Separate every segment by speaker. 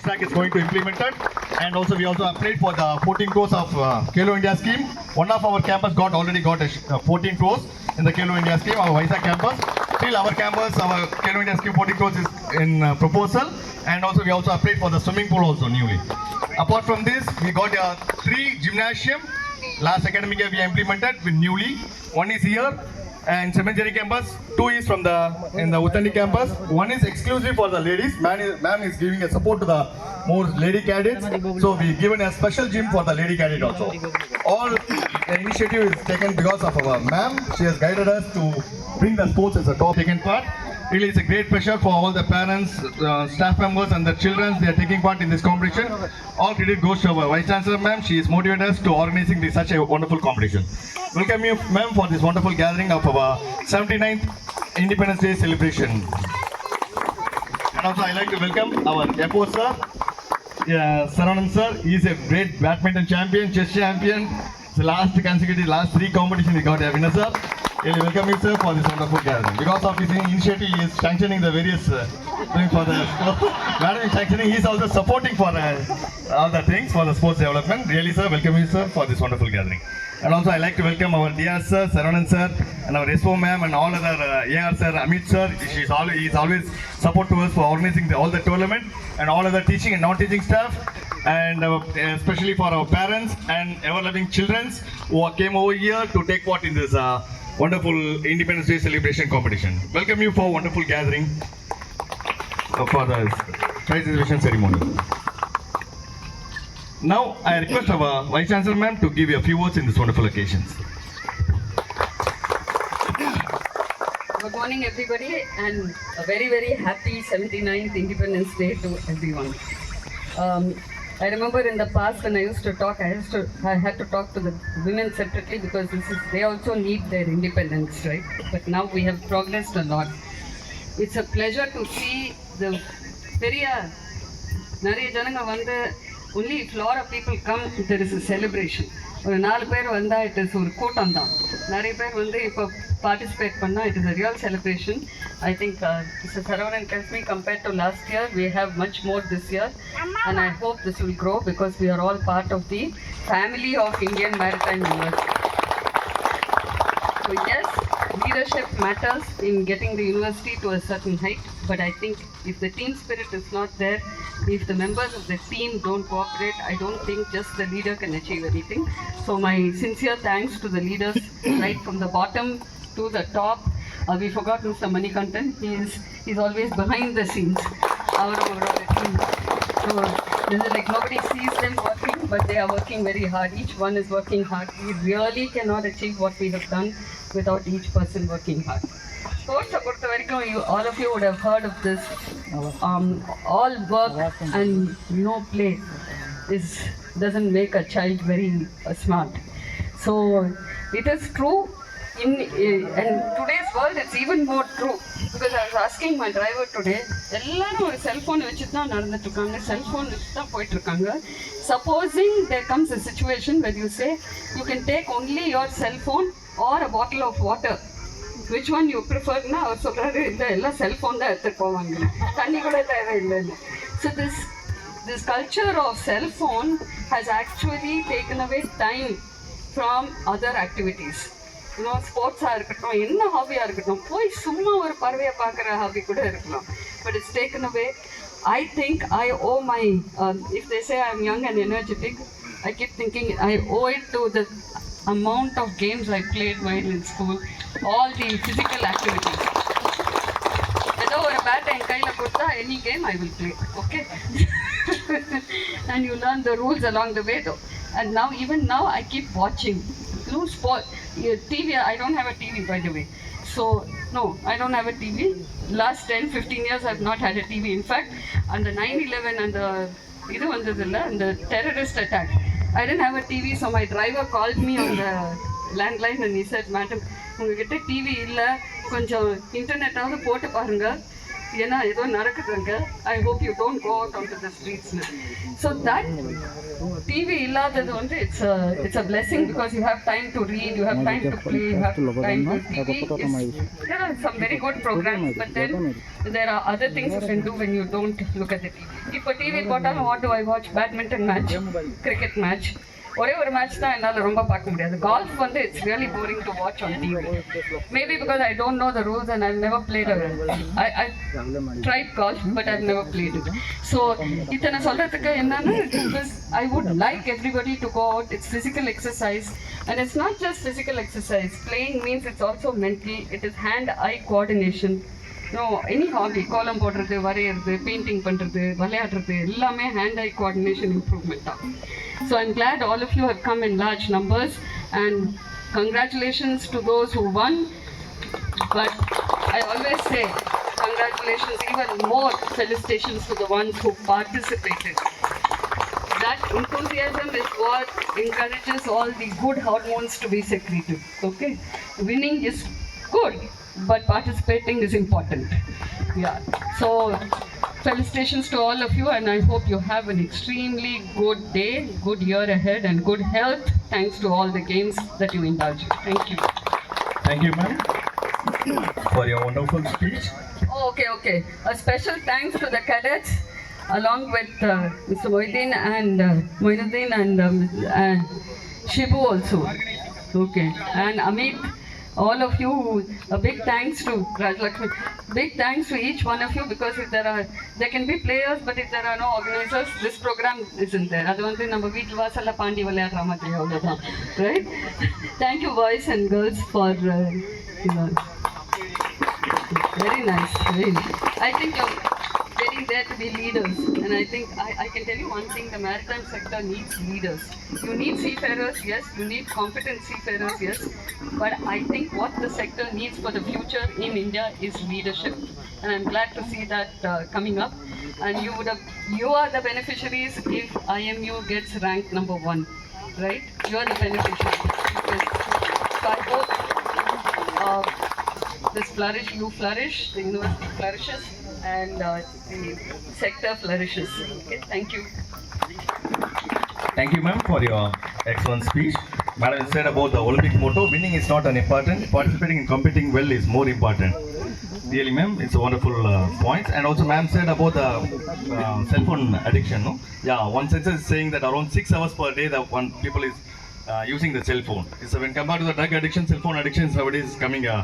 Speaker 1: track is going to implement it. And also we also applied for the 14 crores of Kelo India scheme. One of our campus already got 14 crores in the Kelo India scheme, our Vizag campus. Still our campus, our Kelo India scheme 14 crores is in proposal. And also we also applied for the swimming pool also newly. Apart from this, we got 3 gymnasium. Last academic year we implemented with newly. One is here and Cemetery campus. 2 is from the Uttandi campus. 1 is exclusive for the ladies. Ma'am is giving a support to the more lady cadets. So we given a special gym for the lady cadet also. All the initiative is taken because of our ma'am. She has guided us to bring the sports as a top taken part. Really, it's a great pleasure for all the parents, staff members and the children. They are taking part in this competition. All credit goes to our Vice Chancellor ma'am. She is motivated us to organizing such a wonderful competition. Welcome you ma'am for this wonderful gathering of our 79th Independence Day celebration. And also I like to welcome our FO sir, Saravanan sir. He is a great badminton champion, chess champion. The last 3 competitions he got a winner sir. Really welcome you sir for this wonderful gathering. Because of his initiative, he is sanctioning the various things for the Madam is sanctioning. He is also supporting for all the things for the sports development. Really sir, welcome you sir for this wonderful gathering. And also I like to welcome our dear sir, Saravanan sir, and our SO ma'am and all other AR sir, Amit sir. He is always support to us for organizing all the tournament and all other teaching and non-teaching staff. And especially for our parents and ever-loving children who came over here to take part in this wonderful Independence Day celebration competition. Welcome you for wonderful gathering for the prize distribution ceremony. Now I request our Vice Chancellor ma'am to give you a few words in this wonderful occasion.
Speaker 2: Good morning everybody and a very happy 79th Independence Day to everyone. I remember in the past when I used to talk, I had to talk to the women separately because they also need their independence, right? But now we have progressed a lot. It's a pleasure to see the நிறைய ஜனங்க வந்து only if lot of people come there is a celebration. ஒரு 4 பேர் வந்தா it is ஒரு கூட்டம் தான். நிறைய பேர் வந்து இப்போ participate பண்ணா it is a real celebration. I think Mr. Saravanan tells me compared to last year we have much more this year and I hope this will grow because we are all part of the family of Indian Maritime University. So yes, leadership matters in getting the university to a certain height, but I think if the team spirit is not there, if the members of the team don't cooperate, I don't think just the leader can achieve anything. So my sincere thanks to the leaders right from the bottom to the top. We forgot Mr. Manikantan. He's always behind the scenes. So this is like nobody sees them working, but they are working very hard. Each one is working hard. We really cannot achieve what we have done without each person working hard. Sports, all of you would have heard of this. All work and no play doesn't make a child very smart. So it is true. In today's world, it's even more true. Because I was asking my driver today, எல்லாரும் ஒரு cellphone வச்சு தான் நடந்துட்டு இருக்காங்க, cellphone வச்சு தான் போயிட்டு இருக்காங்க. Supposing there comes a situation where you say you can take only your cell phone or a bottle of water. Which one you prefer? Na அவர் சொல்றாரு இல்ல எல்லாம் செல்ஃபோன் தான் எடுத்துட்டு போவாங்க, தண்ணி கூட தேவையில்லைன்னு. So this culture of cell phone has actually taken away time from other activities. ஸ்போர்ட்ஸாக இருக்கட்டும், என்ன ஹாபியாக இருக்கட்டும், போய் சும்மா ஒரு பறவையை பார்க்குற ஹாபி கூட இருக்கலாம். But it's taken away. I think I oh my if they say I am young and energetic, I keep thinking I O it to the amount of games I played while in school, all the physical activities. ஏதோ ஒரு பேட்டை என் கையில் கொடுத்தா any game I will play, okay? And you learn the rules along the way though. And now, even now, I keep watching. Sport, TV, I don't have a TV by the way. So, no, I don't have a TV. Last 10-15 years I have not had a TV. In fact, on the 9/11 and the terrorist attack, I didn't have a TV, so my driver called me on the landline and he said, Madam, உங்ககிட்ட TV இல்லை, கொஞ்சம் இன்டர்நெட்டாவது போட்டு பாருங்க, ஏன்னா ஏதோ நடக்குதுங்க. I hope you don't go out onto the streets. So that TV இல்லாதது வந்து it's a blessing because you have time to read, you have time to play, you have time to there are some very good programs, but then there are other things you can do when you don't look at the TV. இப்போ TV போட்டாலும் what do I watch? Badminton match, cricket match. ஒரே ஒரு match தான் என்னால் ரொம்ப பார்க்க முடியாது. Golf வந்து it's really boring to watch on TV. Maybe because I don't know the rules and I never played I tried golf but I never played it. So இத்தனை சொல்கிறதுக்கு என்னன்னா because I would like everybody to go out. It's physical exercise and it's not just physical exercise. Playing means it's also mental. It is hand eye coordination. No any hobby, கோலம் போடுறது, வரைகிறது, painting பண்ணுறது, விளையாடுறது எல்லாமே hand eye coordination improvement தான். So I'm glad all of you have come in large numbers and congratulations to those who won. But I always say congratulations, even more felicitations to the ones who participated. That enthusiasm is what encourages all the good hormones to be secreted. Okay? Winning is good, but participating is important. Yeah. So felicitations to all of you, and I hope you have an extremely good day, good year ahead, and good health thanks to all the games that you indulge in. Thank you.
Speaker 1: Thank you, ma'am, for your wonderful speech.
Speaker 2: Oh, okay. A special thanks to the cadets along with Mr. Moinuddin and Shibu also. Okay, and Amit. All of you, a big thanks to Rajlakshmi. Big thanks to each one of you because if there can be players, but if there are no organizers, this program isn't there. Adu vandu நம்ம வீட்ல வாசல்ல பாண்டி விளையாடுற மாதிரி அவ்வளவுதான், right? Thank you boys and girls for very nice. I think you're getting there to be leaders, and I think I can tell you one thing: the maritime sector needs leaders. You need seafarers, yes. You need competent seafarers, yes. But I think what the sector needs for the future in India is leadership, and I'm glad to see that coming up. And you are the beneficiaries if IMU gets ranked number 1, right? You are the beneficiaries. So I hope you flourish, the university flourishes, and the sector flourishes. Okay, thank you.
Speaker 1: Thank you, ma'am, for your excellent speech. Madam said about the Olympic motto, winning is not an important, participating and competing well is more important. Really, ma'am, it's a wonderful point. And also, ma'am said about the cell phone addiction. No? Yeah, one census is saying that around 6 hours per day that one people is using the cell phone. So when compared to the drug addiction, cell phone addiction nowadays is coming a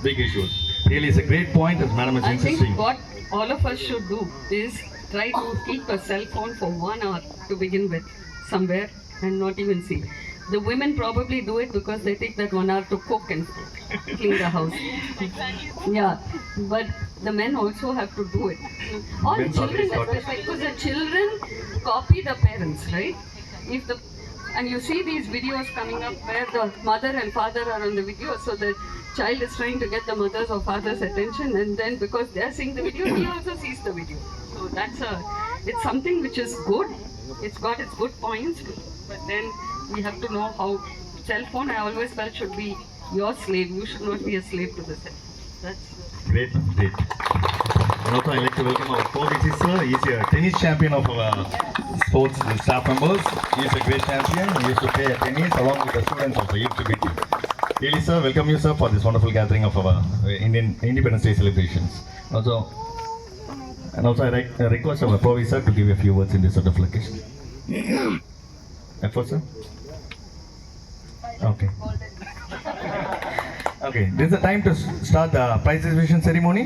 Speaker 1: big issue. Really, it's a great point as madam is insisting.
Speaker 2: I think what all of us should do is try to keep a cell phone for 1 hour to begin with, somewhere, and not even see. The women probably do it because they take that 1 hour to cook and clean the house. Yeah, but the men also have to do it. All the children, especially because the children copy the parents, right? And you see these videos coming up where the mother and father are on the video, so the child is trying to get the mother's or father's attention, and then because they are seeing the video, he also sees the video. So it's something which is good. It's got its good points, but then we have to know how. Cell phone, I always felt, should be your slave. You should not be a slave to the cell. That's
Speaker 1: great. And also, I'd like to welcome our co-VC sir. He's a tennis champion of our sports staff members. He's a great champion. He used to play tennis along with the students of the UTBT. Really, sir, welcome you, sir, for this wonderful gathering of our Indian Independence Day celebrations. Also, I request our Provi sir to give a few words in this sort of location. Effort, sir? Okay. Okay, this is the time to start the prize distribution ceremony.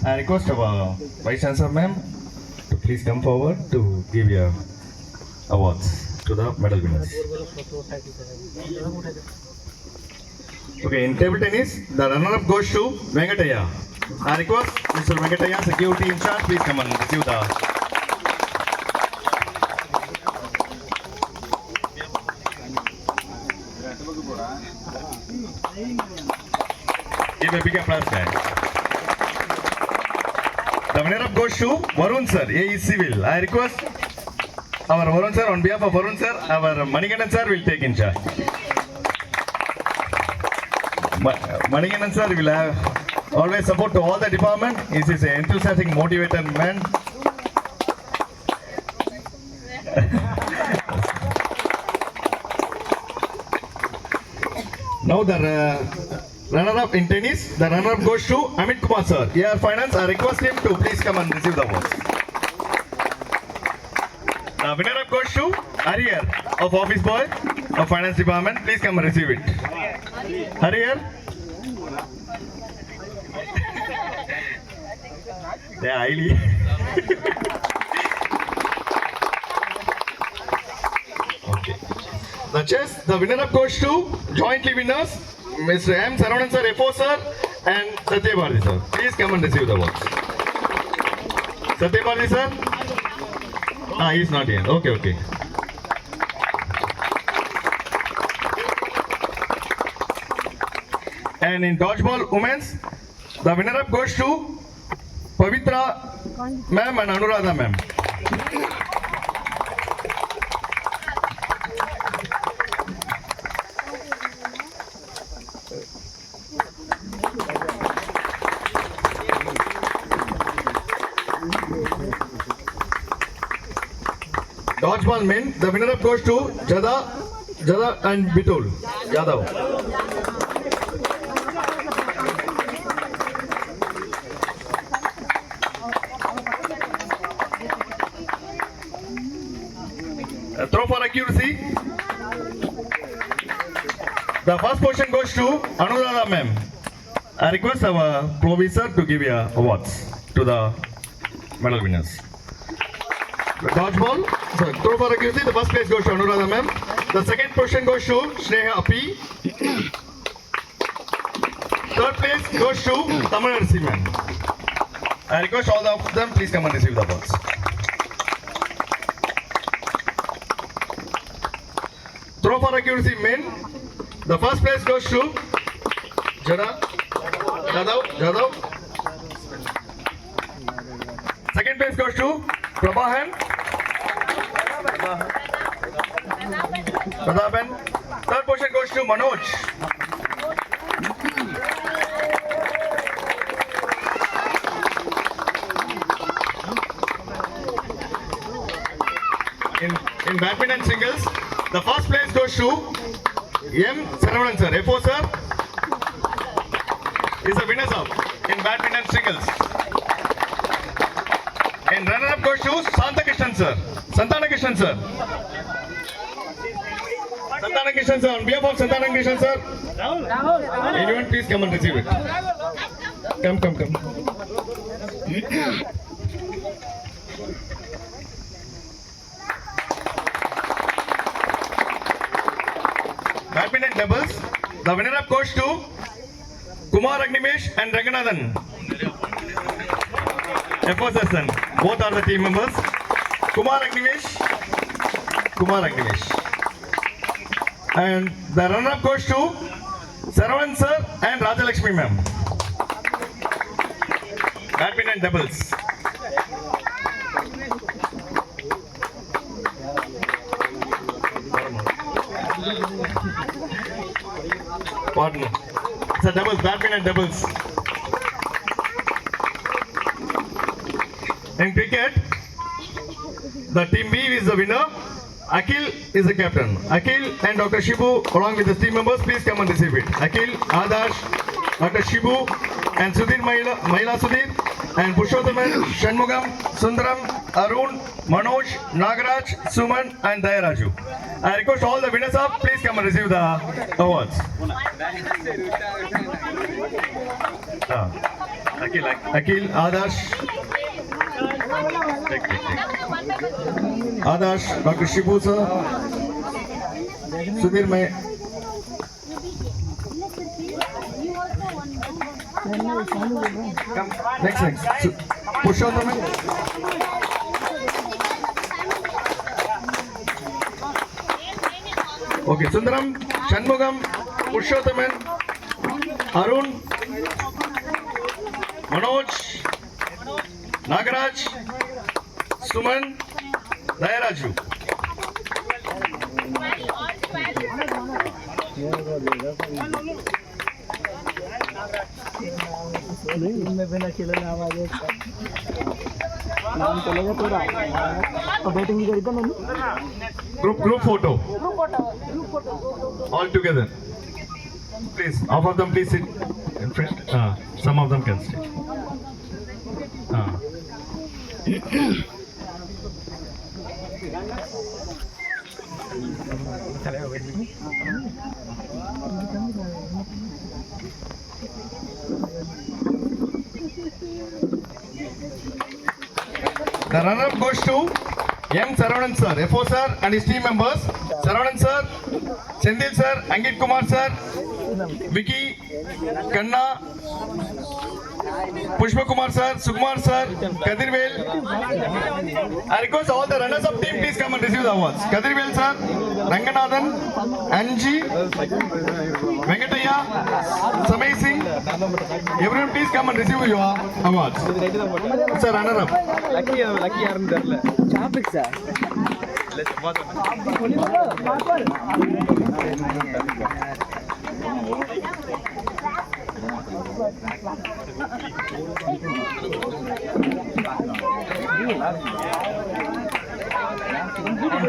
Speaker 1: I request our Vice Chancellor ma'am to please come forward to give your awards to the medal winners. Okay, in table tennis, the runner-up goes to Venkataya. I request Mr. Venkataya, security in charge, please come and receive the. Give a big applause, guys. The runner-up goes to Varun sir, AE Civil. I request our Varun sir, on behalf of Varun sir, our Manikandan sir will take in charge. Manikandan sir will have always support to all the department. He is an enthusiastic, motivated man. Now the runner-up in tennis, the runner-up goes to Amit Kumar sir. AR Finance, I request him to please come and receive the awards. The winner-up goes to Harrier of Office Boy of Finance Department. Please come and receive it. Harrier. Yeah, highly. Okay. The chess, the winner-up goes to jointly winners, Mr. M. Saravanan sir, FO sir, and Satya Bharati sir. Please come and receive the awards. Satya Bharati sir? Ah, he is not here. Okay, okay. And in dodgeball women's, the winner-up goes to Pavitra ma'am and Anuradha ma'am. Dodgeball men, the winner-up goes to Jada and Bitul Yadav. Throw for accuracy. The first position goes to Anuradha ma'am. I request our professor to give you awards to the medal winners. The dodgeball, so throw for accuracy, the first place goes to Anuradha ma'am. The second position goes to Sneha P. Third place goes to Tamil Narsi ma'am. I request all of them, please come and receive the awards. Throw for accuracy men, the first place goes to Jadav. Second place goes to Prabhahan. Third position goes to Manoj. In badminton singles, the first place goes to M. Saravanan sir, FO sir, is the winners of in badminton singles. And runner-up goes to Santana sir. Santana Krishnan sir. Santana Krishnan sir, on behalf of Santana Krishnan sir, anyone please come and receive it. Come. Badminton doubles, the winner-up goes to Kumar Agnimesh and Ranganathan. FOSSN, both are the team members. Kumar Agnimesh. And the runner-up goes to Saravanan sir and Rajalakshmi ma'am. Badminton doubles. Pardon. It's a doubles, badminton doubles. In cricket, the team B is the winner. Akhil is the captain. Akhil and Dr. Shibu, along with the team members, please come and receive it. Akhil, Adarsh, Dr. Shibu, and Sudhir Mahila Sudhir, and Pushothaman, Shanmugam, Sundaram, Arun, Manoj, Nagaraj, Suman, and Dayaraju. I request all the winners up, please come and receive the awards. Akhil, Adarsh. Take. Adarsh, Dr. Shibu sir, Sudhir Mahila. Come, next. Pushothaman. Okay, Sundaram, Shanmugam, Pushothaman, Arun, Manoj, Nagaraj, Suman, Dayaraju.
Speaker 3: में बिना खेले नाम आ गया नाम चलेगा पूरा तो batting भी करी था मैंने
Speaker 1: Group photo. All together. Please, half of them please sit in front. Some of them can stay. The runner-up goes to M. Saravanan sir, FO sir and his team members. Saravanan sir, Sendil sir, Angit Kumar sir, Vicky, Kanna, Pushpa Kumar sir, Sukumar sir, Kadirvel. I request all the runners-up team please come and receive the awards. Kadirvel sir, Ranganathan, Anji, Venkataya, Samay Singh. Everyone please come and receive your awards. Sir, runner-up.
Speaker 3: Lucky यार अंदर ले traffic से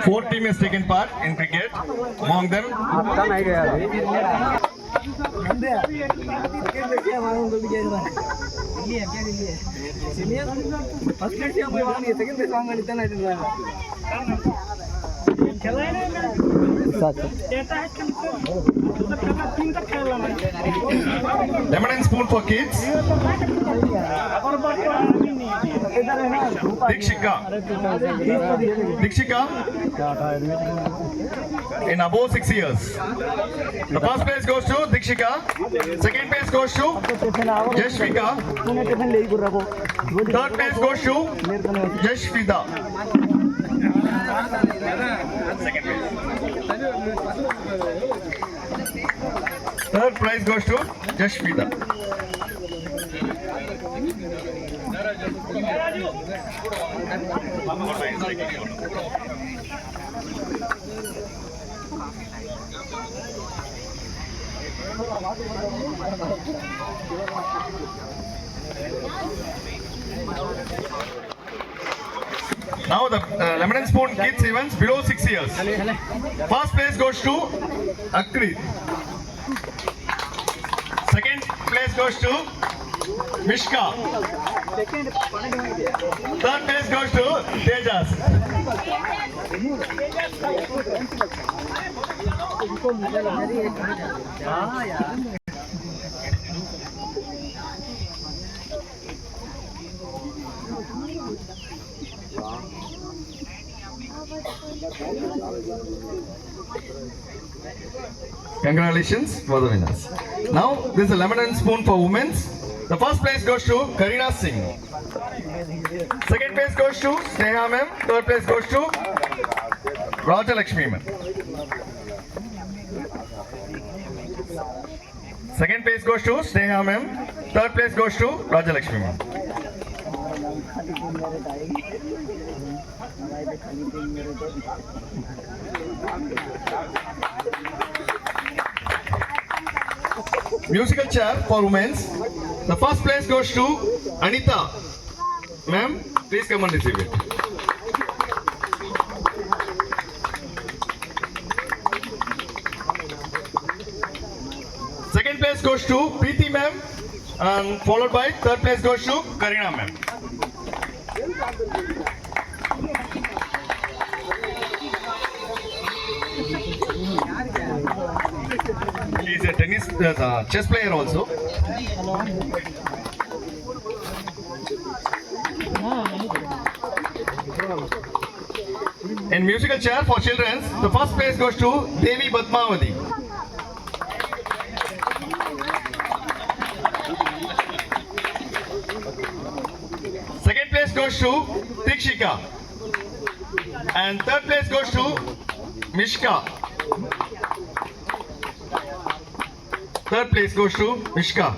Speaker 1: Four teams has taken part in cricket. Among them,
Speaker 3: आपका नहीं गया first place या कोई वाली सेकंड प्लेस वांगा इतना नहीं था खेला है ना
Speaker 1: lemon and spoon for kids. Dikshika in above 6 years. The first place goes to Dikshika. Second place goes to Jashvika. Third place goes to Jashvida. Second place. Third prize goes to Jashvida. Now the lemon and spoon kids events below 6 years. First place goes to Akrit. Second place goes to Mishka. Third place goes to Tejas. Congratulations for the winners. Now, this is a lemon and spoon for women's. The first place goes to Karina Singh. Second place goes to Sneha ma'am. Third place goes to Raja Lakshmi ma'am. Second place goes to Sneha ma'am. Third place goes to Raja Lakshmi ma'am. Musical chair for women's. The first place goes to Anita. Ma'am, please come and receive it. Second place goes to Preeti ma'am, and followed by third place goes to Karina ma'am. She is a tennis chess player also. In musical chair for children, the first place goes to Devi Badmavati. Second place goes to Dikshika. And third place goes to Mishka. Third place goes to Mishka.